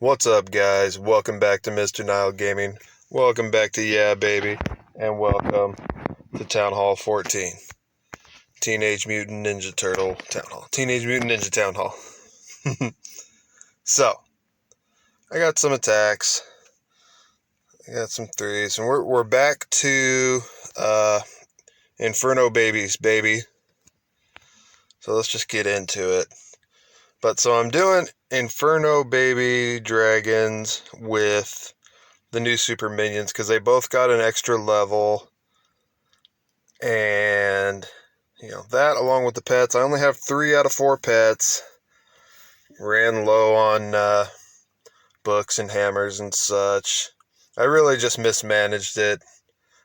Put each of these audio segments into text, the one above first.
What's up, guys? Welcome back to Mr. Nile Gaming. Welcome back to Yeah Baby. And welcome to Town Hall 14. Teenage Mutant Ninja Turtle Town Hall. Teenage Mutant Ninja Town Hall. So, I got some attacks. I got some threes. And we're back to Inferno babies, baby. So let's just get into it. But so I'm doing Inferno baby dragons with the new super minions because they both got an extra level, and that along with the pets. I only have 3 out of 4 pets. Ran low on books and hammers and such. I really just mismanaged it,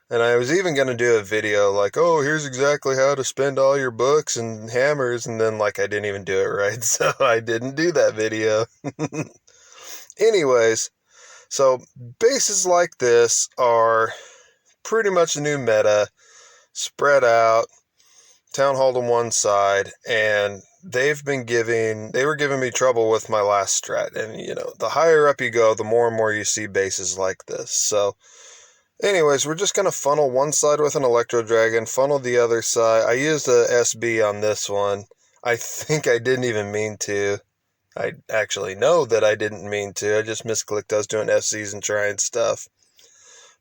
and I was even going to do a video like, oh, here's exactly how to spend all your books and hammers, and then I didn't even do it right, so I didn't do that video. Anyways, so bases like this are pretty much the new meta, spread out, Town Hall to one side, and they were giving me trouble with my last strat. And, the higher up you go, the more and more you see bases like this. So, anyways, we're just going to funnel one side with an Electro Dragon, funnel the other side. I used a SB on this one. I think I didn't even mean to. I actually know that I didn't mean to. I just misclicked. I was doing FCs and trying stuff.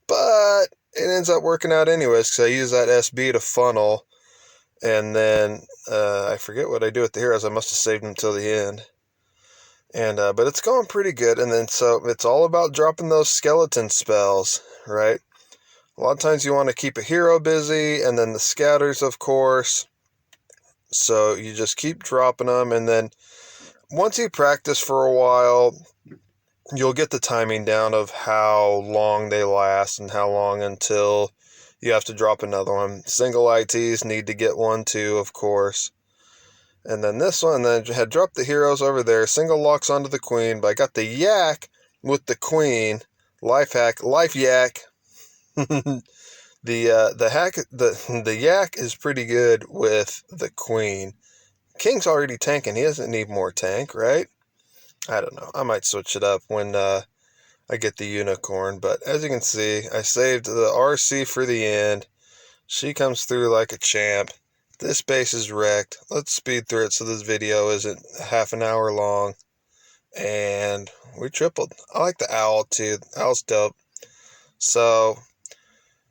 But it ends up working out anyways because I use that SB to funnel. And then I forget what I do with the heroes. I must have saved them till the end. And but it's going pretty good. And then so it's all about dropping those skeleton spells, right? A lot of times you want to keep a hero busy, and then the scatters, of course. So you just keep dropping them, and then once you practice for a while, you'll get the timing down of how long they last and how long until you have to drop another one. Single ITs need to get one too, of course. And then this one, then I had dropped the heroes over there. Single locks onto the queen, but I got the yak with the queen. Life hack, life yak. The yak is pretty good with the queen. King's already tanking. He doesn't need more tank, right? I don't know. I might switch it up when I get the unicorn. But as you can see, I saved the RC for the end. She comes through like a champ. This base is wrecked. Let's speed through it so this video isn't half an hour long. And we tripled. I like the owl too. The owl's dope. So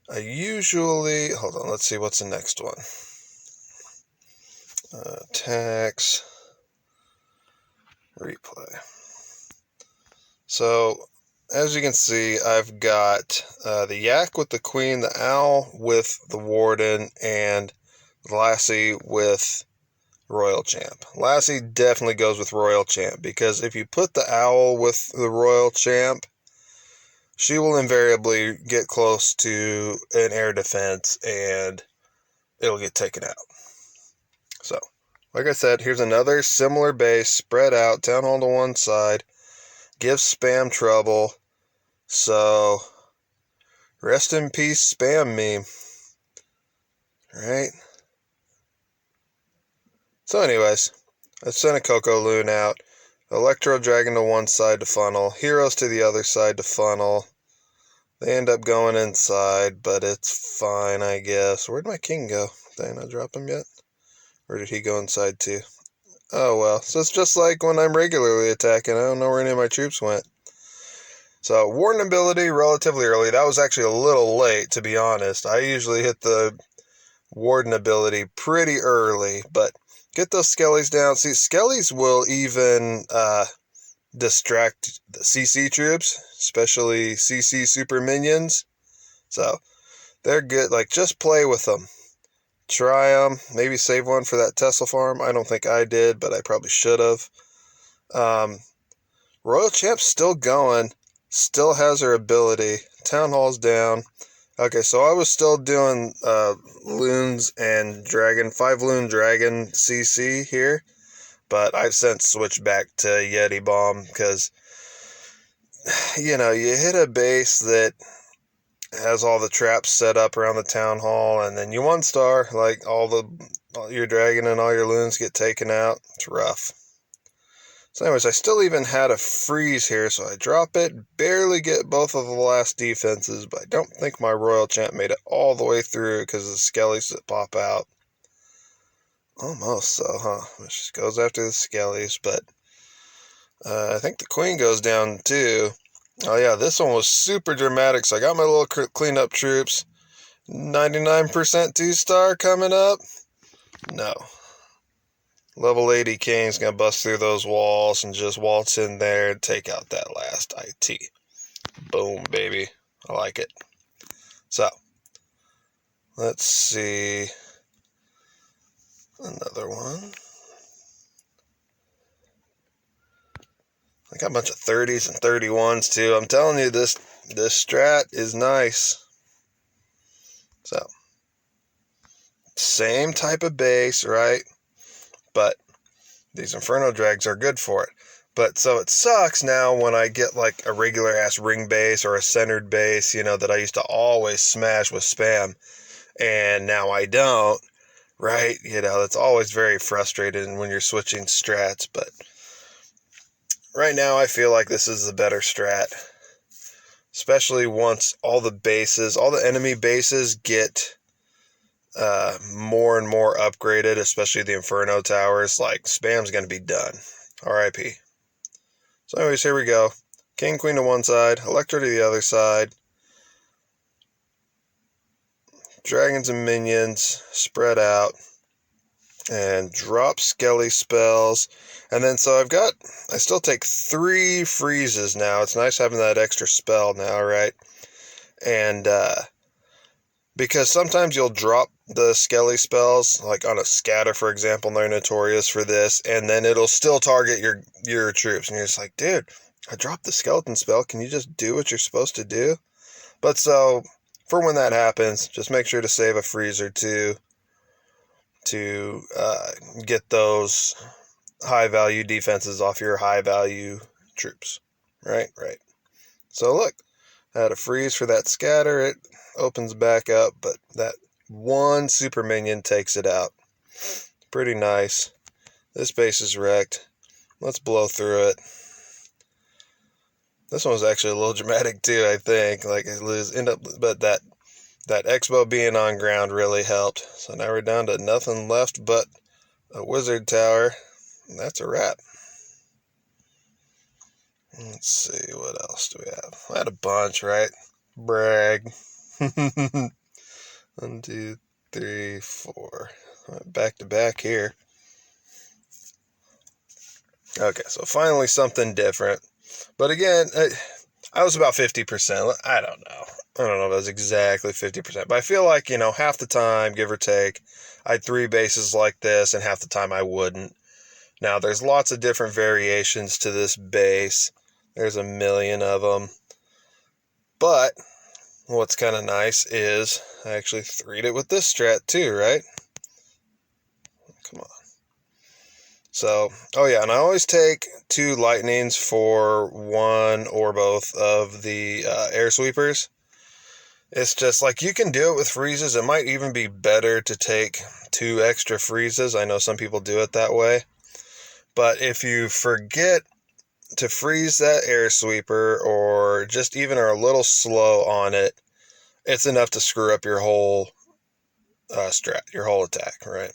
I usually... Hold on, let's see what's the next one. Attacks. Replay. So, as you can see, I've got the yak with the queen, the owl with the warden, and Lassie with royal champ. Lassie definitely goes with royal champ, because if you put the owl with the royal champ, she will invariably get close to an air defense, and it'll get taken out. So, like I said, here's another similar base, spread out, Town Hall to one side, gives spam trouble, so rest in peace spam meme, right? So anyways, I sent a Coco Loon out, Electro Dragon to one side to funnel, heroes to the other side to funnel. They end up going inside, but it's fine, I guess. Where'd my king go? Did I not drop him yet? Or did he go inside too? Oh well, so it's just like when I'm regularly attacking. I don't know where any of my troops went. So, warden ability relatively early. That was actually a little late, to be honest. I usually hit the warden ability pretty early, but get those skellies down. See, skellies will even distract the CC troops, especially CC super minions. So, they're good. Just play with them. Try them. Maybe save one for that Tesla farm. I don't think I did, but I probably should have. Royal Champ's still going. Still has her ability. Town Hall's down. Okay, so I was still doing loons and dragon, 5 loon dragon CC here. But I've since switched back to Yeti Bomb because, you hit a base that has all the traps set up around the Town Hall, and then you 1-star, all your dragon and all your loons get taken out. It's rough. So anyways, I still even had a freeze here, so I drop it, barely get both of the last defenses, but I don't think my Royal Champ made it all the way through because of the skellies that pop out. Almost so, huh? It just goes after the skellies, but I think the queen goes down too. Oh yeah, this one was super dramatic, so I got my little cleanup troops. 99% 2-star coming up? No. Level 80 King's gonna bust through those walls and just waltz in there and take out that last IT. Boom, baby. I like it. So, let's see. Another one. I got a bunch of 30s and 31s too. I'm telling you, this strat is nice. So, same type of base, right? But these Inferno Drags are good for it. But so it sucks now when I get like a regular ass ring base or a centered base, that I used to always smash with spam. And now I don't, right? That's always very frustrating when you're switching strats. But right now I feel like this is the better strat. Especially once all the enemy bases get more and more upgraded, especially the Inferno towers. Like, spam's going to be done. RIP. So anyways, here we go. King, queen to one side, Electro to the other side. Dragons and minions spread out. And drop skelly spells. And then so I still take 3 freezes now. It's nice having that extra spell now, right? And because sometimes you'll drop the skelly spells, like on a scatter, for example, and they're notorious for this, and then it'll still target your troops, and you're just like, dude, I dropped the skeleton spell, can you just do what you're supposed to do? But so, for when that happens, just make sure to save a freeze or two to get those high-value defenses off your high-value troops. Right. So look, I had a freeze for that scatter, it opens back up, but that one super minion takes it out. Pretty nice. This base is wrecked. Let's blow through it. This one was actually a little dramatic too, I think. Like, but that Expo being on ground really helped. So now we're down to nothing left but a wizard tower. And that's a wrap. Let's see, what else do we have? I had a bunch, right? Brag. 1, 2, 3, 4. Back to back here. Okay, so finally something different. But again, I was about 50%. I don't know if it was exactly 50%. But I feel like, half the time, give or take, I had 3 bases like this, and half the time I wouldn't. Now, there's lots of different variations to this base. There's a million of them. But what's kind of nice is I actually 3'd it with this strat too, right? Come on. So, oh yeah, and I always take 2 lightnings for one or both of the air sweepers. It's just like, you can do it with freezes. It might even be better to take 2 extra freezes. I know some people do it that way. But if you forget to freeze that air sweeper, or just even are a little slow on it, it's enough to screw up your whole strat, your whole attack, right?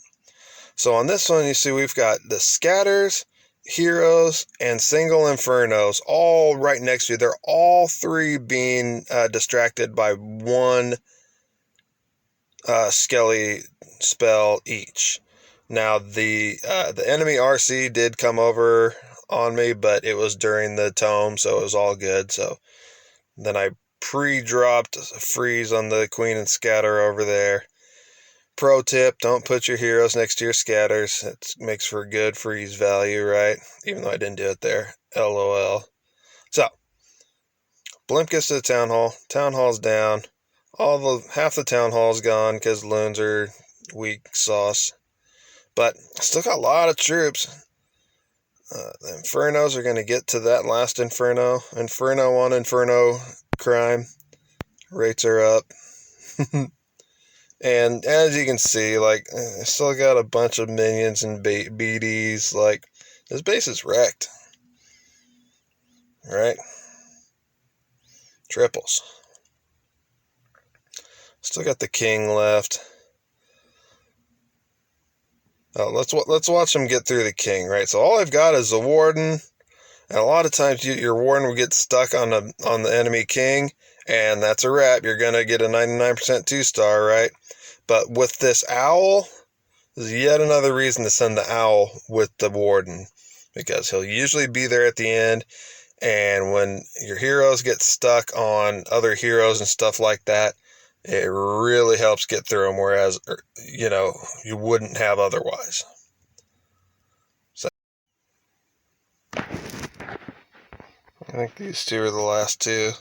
So on this one, you see we've got the scatters, heroes, and single infernos all right next to you. They're all 3 being distracted by 1 skelly spell each. Now the enemy RC did come over on me, but it was during the tome, so it was all good. So then I pre-dropped a freeze on the queen and scatter over there. Pro tip, don't put your heroes next to your scatters. It makes for good freeze value, right? Even though I didn't do it there. LOL. So, Blimp gets to the town hall. Town hall's down. Half the town hall's gone because loons are weak sauce. But still got a lot of troops. The Infernos are going to get to that last Inferno. Inferno on Inferno crime. Rates are up. And as you can see, I still got a bunch of minions and BDs. This base is wrecked. right? Triples. Still got the king left. Oh, let's watch him get through the king, right? So all I've got is the warden, and a lot of times your warden will get stuck on the enemy king, and that's a wrap. You're gonna get a 99% 2-star, right? But with this owl, there's yet another reason to send the owl with the warden, because he'll usually be there at the end, and when your heroes get stuck on other heroes and stuff like that, it really helps get through them, whereas, you wouldn't have otherwise. So I think these two are the last two,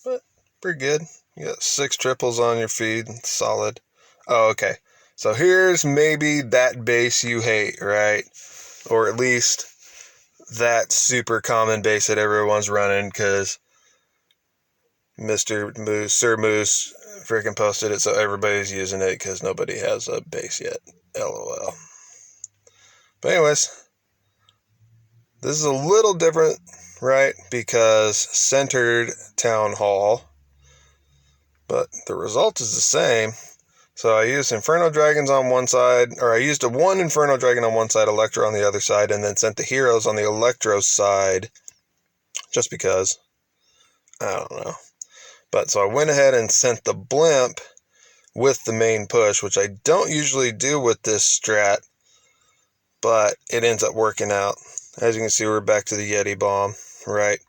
but pretty good. You got 6 triples on your feed, solid. Oh, okay. So here's maybe that base you hate, right? Or at least that super common base that everyone's running, because Mr. Moose, Sir Moose, freaking posted it, so everybody's using it because nobody has a base yet. LOL. But anyways, this is a little different, right? Because centered town hall, but the result is the same. So I used Inferno Dragons on one side, or I used one Inferno Dragon on one side, Electro on the other side, and then sent the heroes on the Electro side, just because. I don't know. But so I went ahead and sent the blimp with the main push, which I don't usually do with this strat, but it ends up working out. As you can see, we're back to the Yeti bomb, right?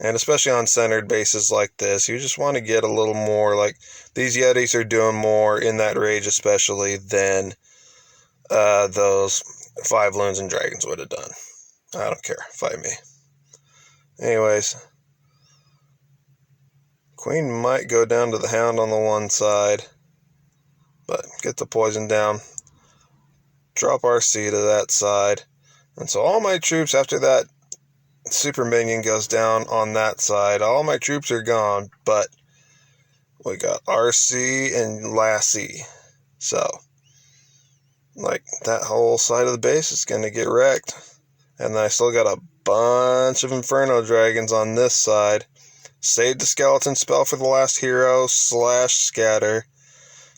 And especially on centered bases like this, you just want to get a little more, like, these Yetis are doing more in that rage especially than those 5 loons and dragons would have done. I don't care. Fight me. Anyways, Queen might go down to the Hound on the one side, but get the poison down. Drop RC to that side. And so all my troops, after that super minion goes down on that side, all my troops are gone, but we got RC and Lassie. So, like, that whole side of the base is going to get wrecked. And then I still got a bunch of Inferno Dragons on this side. Saved the skeleton spell for the last hero / scatter.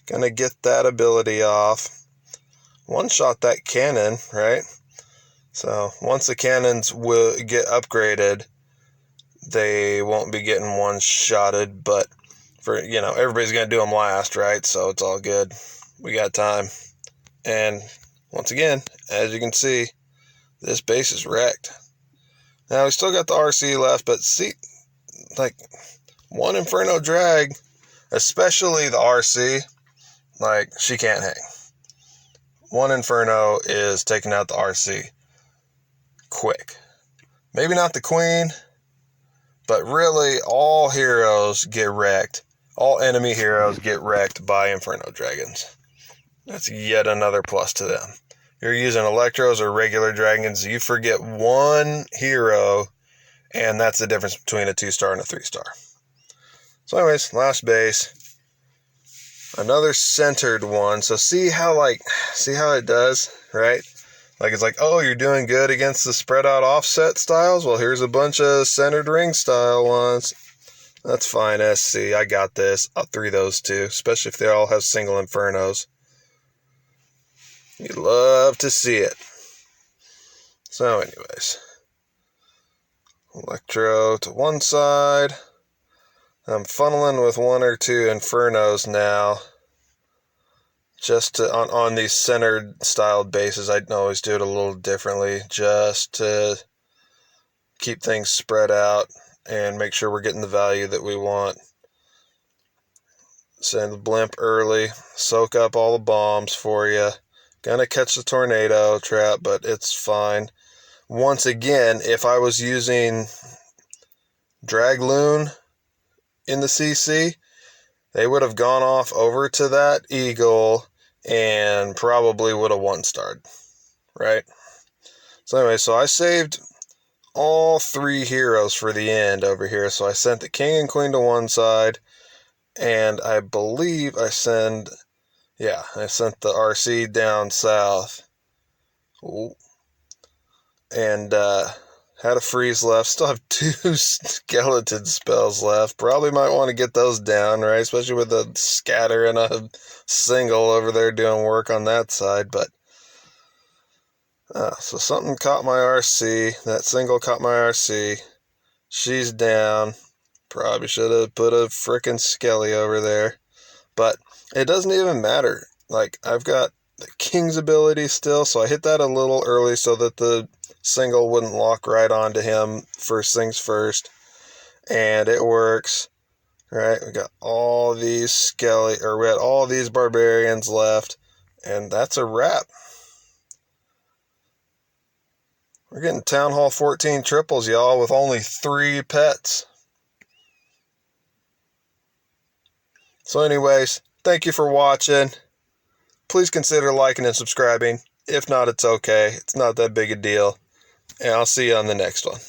Gonna get that ability off. One-shot that cannon, right? So once the cannons will get upgraded, they won't be getting one-shotted, but for, everybody's gonna do them last, right? So it's all good. We got time. And once again, as you can see, this base is wrecked. Now we still got the RC left, but see, like, one Inferno Drag, especially the RC, like, she can't hang. One Inferno is taking out the RC quick. Maybe not the Queen, but really all heroes get wrecked. All enemy heroes get wrecked by Inferno Dragons. That's yet another plus to them. You're using Electros or regular Dragons, you forget one hero, and that's the difference between a 2-star and a 3-star. So anyways, last base. Another centered one. So see how it does, right? Like, it's like, oh, you're doing good against the spread out offset styles? Well, here's a bunch of centered ring style ones. That's fine, SC. I got this. I'll 3 those too, especially if they all have single Infernos. You love to see it. So anyways, Electro to one side. I'm funneling with 1 or 2 Infernos now. Just to, on these centered styled bases, I'd always do it a little differently, just to keep things spread out and make sure we're getting the value that we want. Send the blimp early, soak up all the bombs for you. Gonna catch the tornado trap, but it's fine. Once again, if I was using Dragloon in the CC, they would have gone off over to that eagle and probably would have 1-starred, right? So anyway, so I saved all 3 heroes for the end over here. So I sent the king and queen to one side, and I believe I sent the RC down south. Ooh. And Had a freeze left. Still have 2 skeleton spells left. Probably might want to get those down, right? Especially with a scatter and a single over there doing work on that side. But so something caught my RC. That single caught my RC. She's down. Probably should have put a frickin' skelly over there. But it doesn't even matter. Like, I've got the King's ability still, so I hit that a little early so that the single wouldn't lock right onto him first things first. And it works. Right? We got all these we had all these barbarians left. And that's a wrap. We're getting Town Hall 14 triples, y'all, with only 3 pets. So anyways, thank you for watching. Please consider liking and subscribing. If not, it's okay. It's not that big a deal. And I'll see you on the next one.